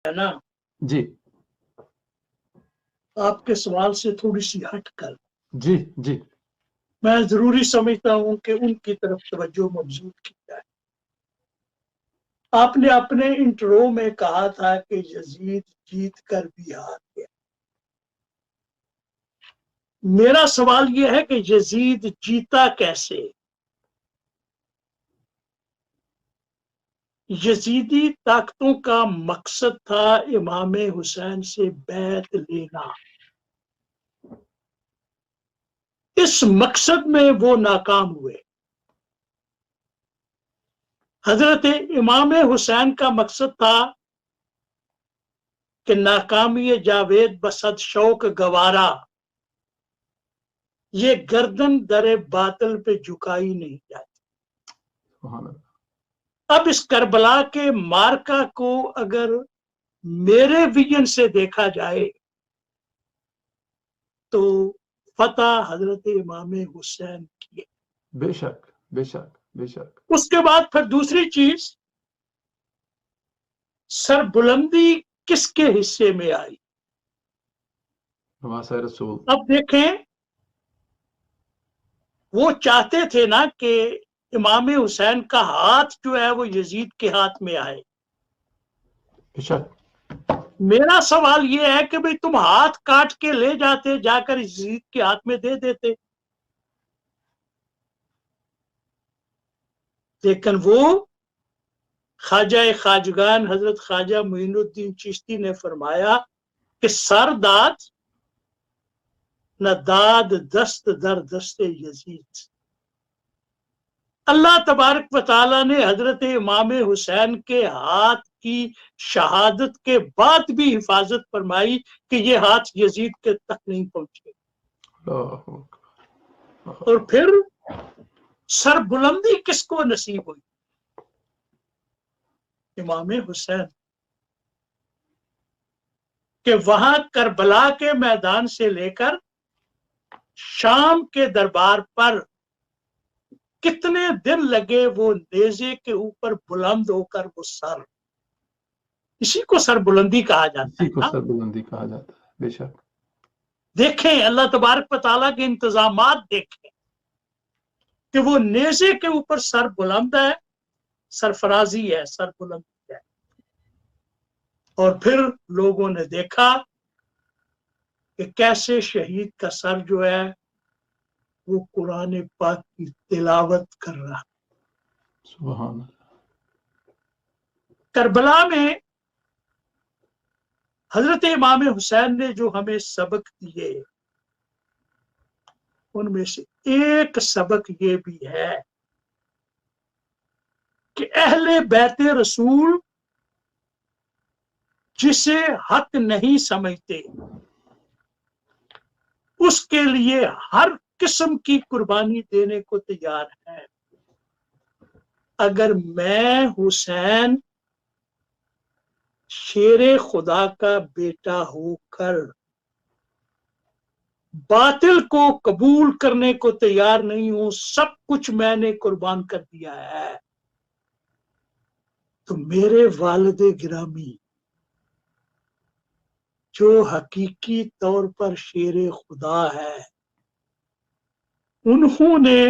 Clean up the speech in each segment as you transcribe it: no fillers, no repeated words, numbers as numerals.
ہے نا جی آپ کے سوال سے تھوڑی سی ہٹ کر جی جی میں ضروری سمجھتا ہوں کہ ان کی طرف توجہ مبذول کی جائے. آپ نے اپنے انٹرو میں کہا تھا کہ یزید جیت کر بھی ہار گیا. میرا سوال یہ ہے کہ یزید جیتا کیسے؟ یزیدی طاقتوں کا مقصد تھا امام حسین سے بیعت لینا. اس مقصد میں وہ ناکام ہوئے. حضرت امام حسین کا مقصد تھا کہ ناکامی جاوید بصد شوق گوارا، یہ گردن در باطل پہ جھکائی نہیں جاتی. سبحان اللہ. اب اس کربلا کے مارکا کو اگر میرے ویژن سے دیکھا جائے تو فتح حضرت امام حسین کی. بے شک بے شک بے شک. اس کے بعد پھر دوسری چیز، سر بلندی کس کے حصے میں آئی؟ نواسۂ رسول. اب دیکھیں، وہ چاہتے تھے نا کہ امام حسین کا ہاتھ جو ہے وہ یزید کے ہاتھ میں آئے. بے شک. میرا سوال یہ ہے کہ بھئی تم ہاتھ کاٹ کے لے جاتے، جا کر یزید کے ہاتھ میں دے دیتے. لیکن وہ خواجہ خواجگان حضرت خواجہ معین الدین چشتی نے فرمایا کہ سر داد نہ داد دست در دست یزید. اللہ تبارک و تعالیٰ نے حضرت امام حسین کے ہاتھ کی شہادت کے بعد بھی حفاظت فرمائی کہ یہ ہاتھ یزید کے تک نہیں پہنچے. اور پھر سر بلندی کس کو نصیب ہوئی؟ امام حسین، کہ وہاں کربلا کے میدان سے لے کر شام کے دربار پر کتنے دن لگے وہ نیزے کے اوپر بلند ہو کر وہ سر، اسی کو سر بلندی کہا جاتا ہے. اسی کو سر بلندی کہا جاتا ہے. بے شک. دیکھیں اللہ تبارک و تعالیٰ کے انتظامات، دیکھیں کہ وہ نیزے کے اوپر سر بلند ہے، سرفرازی ہے، سر بلندی ہے. اور پھر لوگوں نے دیکھا کہ کیسے شہید کا سر جو ہے وہ قرآن پاک کی تلاوت کر رہا. سبحان اللہ. کربلا میں حضرت امام حسین نے جو ہمیں سبق دیے، ان میں سے ایک سبق یہ بھی ہے کہ اہل بیت رسول جسے حق نہیں سمجھتے اس کے لیے ہر قسم کی قربانی دینے کو تیار ہے. اگر میں حسین شیر خدا کا بیٹا ہو کر باطل کو قبول کرنے کو تیار نہیں ہوں، سب کچھ میں نے قربان کر دیا ہے، تو میرے والد گرامی جو حقیقی طور پر شیر خدا ہے، انہوں نے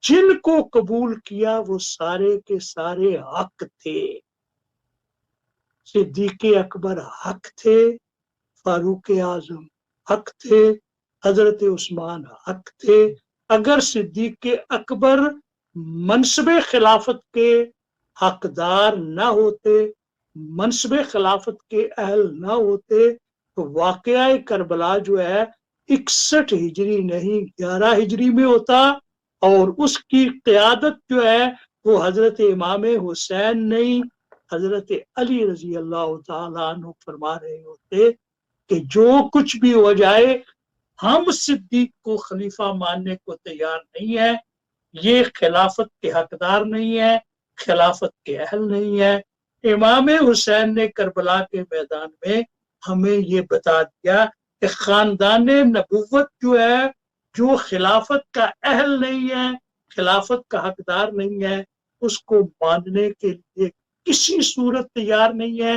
جن کو قبول کیا وہ سارے کے سارے حق تھے. صدیق اکبر حق تھے، فاروق اعظم حق تھے، حضرت عثمان حق تھے. اگر صدیق اکبر منصب خلافت کے حقدار نہ ہوتے، منصب خلافت کے اہل نہ ہوتے، تو واقعہ کربلا جو ہے 61 ہجری نہیں 11 ہجری میں ہوتا، اور اس کی قیادت جو ہے وہ حضرت امام حسین نہیں حضرت علی رضی اللہ تعالیٰ عنہ فرما رہے ہوتے کہ جو کچھ بھی ہو جائے ہم صدیق کو خلیفہ ماننے کو تیار نہیں ہے، یہ خلافت کے حقدار نہیں ہے، خلافت کے اہل نہیں ہے. امام حسین نے کربلا کے میدان میں ہمیں یہ بتا دیا کہ خاندان نبوت جو ہے، جو خلافت کا اہل نہیں ہے، خلافت کا حقدار نہیں ہے، اس کو ماننے کے لیے کسی صورت تیار نہیں ہے.